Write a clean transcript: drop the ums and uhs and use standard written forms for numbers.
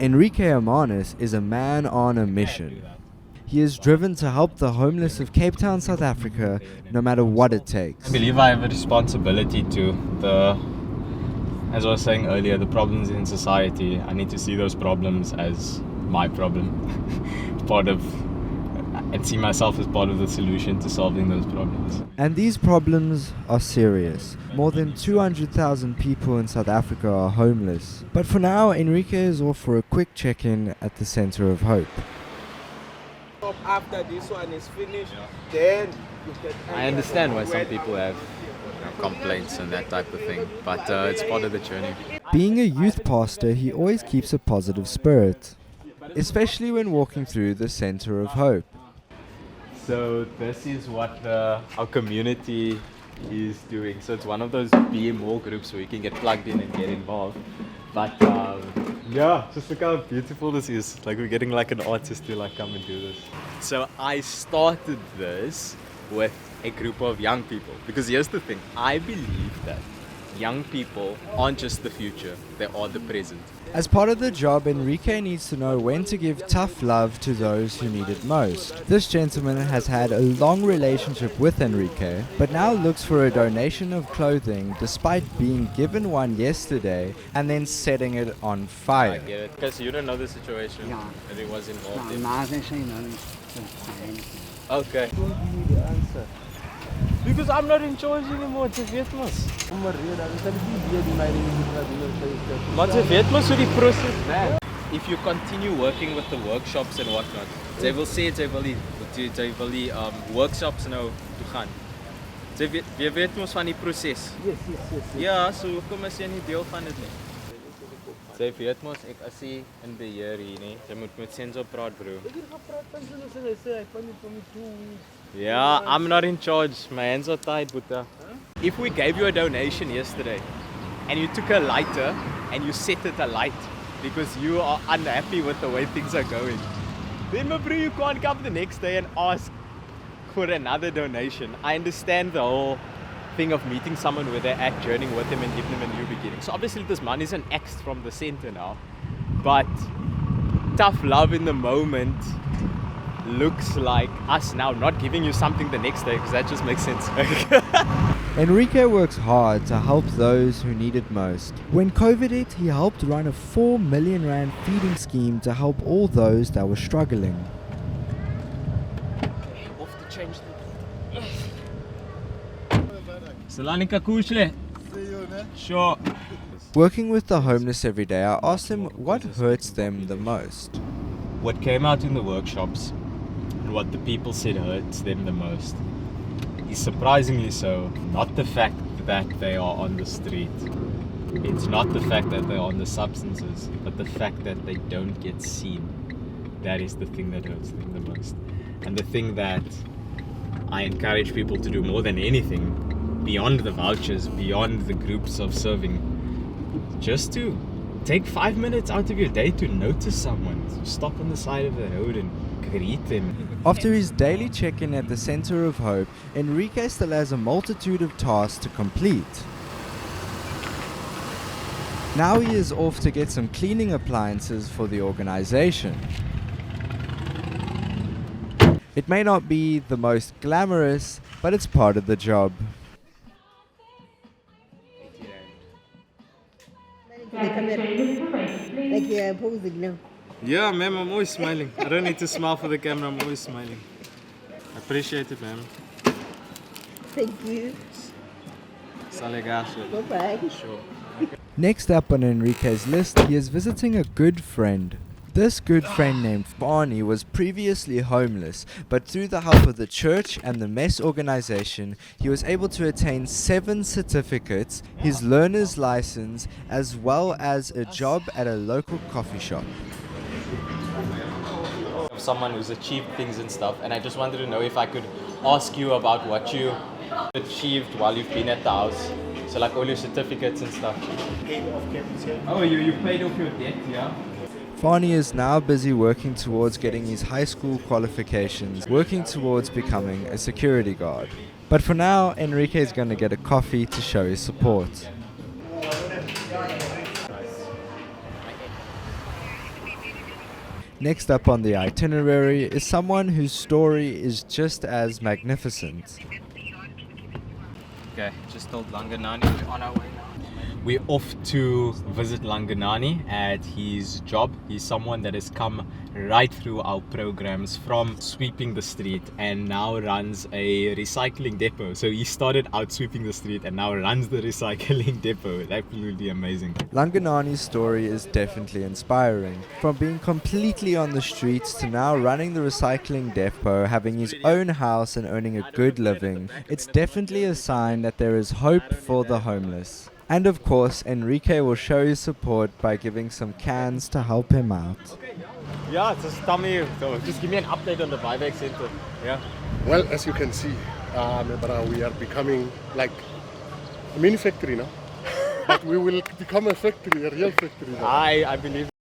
Enrique Hermanus is a man on a mission. He is driven to help the homeless of Cape Town, South Africa, no matter what it takes. I believe I have a responsibility to as I was saying earlier, the problems in society. I need to see those problems as my problem, and see myself as part of the solution to solving those problems. And these problems are serious. More than 200,000 people in South Africa are homeless. But for now, Enrique is off for a quick check-in at the Center of Hope. After this one is finished, then you can... I understand why some people have complaints and that type of thing, but it's part of the journey. Being a youth pastor, he always keeps a positive spirit, especially when walking through the Center of Hope. So this is what our community is doing. So it's one of those BMO groups where you can get plugged in and get involved. But yeah, just look how beautiful this is. Like we're getting like an artist to like come and do this. So I started this with a group of young people, because here's the thing, I believe that young people aren't just the future, they are the present. As part of the job, Enrique needs to know when to give tough love to those who need it most. This gentleman has had a long relationship with Enrique, but now looks for a donation of clothing despite being given one yesterday and then setting it on fire. I get it, because you don't know the situation that he was involved in. Okay. Don't give me the answer. Because I'm not in charge anymore, it's a Vietmas. Maar it's a Vietmas hoe die proses werk. If you continue working with the workshops and whatnot, they will say they will die workshops nou toe gaan. Jy weet mos van die proses. Yes. Ja, so hoekom is jy nie deel van dit nie? Jy weet mos ek as jy in beheer hier nie. Jy moet met Senzo praat, bro. Yeah, I'm not in charge. My hands are tied, Buddha. If we gave you a donation yesterday and you took a lighter and you set it alight because you are unhappy with the way things are going, then my bro, you can't come the next day and ask for another donation. I understand the whole thing of meeting someone where they're at, journeying with them and giving them a new beginning. So obviously this money is an axe from the center now, but tough love in the moment looks like us now not giving you something the next day, because that just makes sense. Enrique works hard to help those who need it most. When COVID hit, he helped run a 4 million rand feeding scheme to help all those that were struggling. Off to change the... Salanika Kushle. Sure. Working with the homeless every day, I asked him what hurts them the most. What came out in the workshops and what the people said hurts them the most is surprisingly so not the fact that they are on the street. It's not the fact that they're on the substances, but the fact that they don't get seen. That is the thing that hurts them the most. And the thing that I encourage people to do more than anything, beyond the vouchers, beyond the groups of serving, just to take 5 minutes out of your day to notice someone, to stop on the side of the road and greet them. After his daily check-in at the Center of Hope, Enrique still has a multitude of tasks to complete. Now he is off to get some cleaning appliances for the organization. It may not be the most glamorous, but it's part of the job. Like you're posing now. Yeah, ma'am, I'm always smiling. I don't need to smile for the camera, I'm always smiling. I appreciate it, ma'am. Thank you. Bye-bye. Sure. Next up on Enrique's list, he is visiting a good friend. This good friend named Fani was previously homeless, but through the help of the church and the mess organization, he was able to attain 7 certificates, his learner's license, as well as a job at a local coffee shop. Someone who's achieved things and stuff, and I just wanted to know if I could ask you about what you achieved while you've been at the house. So like all your certificates and stuff. Oh, you paid off your debt, yeah? Fani is now busy working towards getting his high school qualifications, working towards becoming a security guard. But for now, Enrique is going to get a coffee to show his support. Next up on the itinerary is someone whose story is just as magnificent. Okay, just told Langanani we're on our way now. We're off to visit Langanani at his job. He's someone that has come right through our programs from sweeping the street and now runs a recycling depot. So he started out sweeping the street and now runs the recycling depot. It's absolutely amazing. Langanani's story is definitely inspiring. From being completely on the streets to now running the recycling depot, having his own house and earning a good living, it's definitely a sign that there is hope for the homeless. And of course, Enrique will show his support by giving some cans to help him out. Yeah, just tell me, so just give me an update on the buyback center. Yeah. Well, as you can see, we are becoming like a mini factory now. But we will become a factory, a real factory now. I believe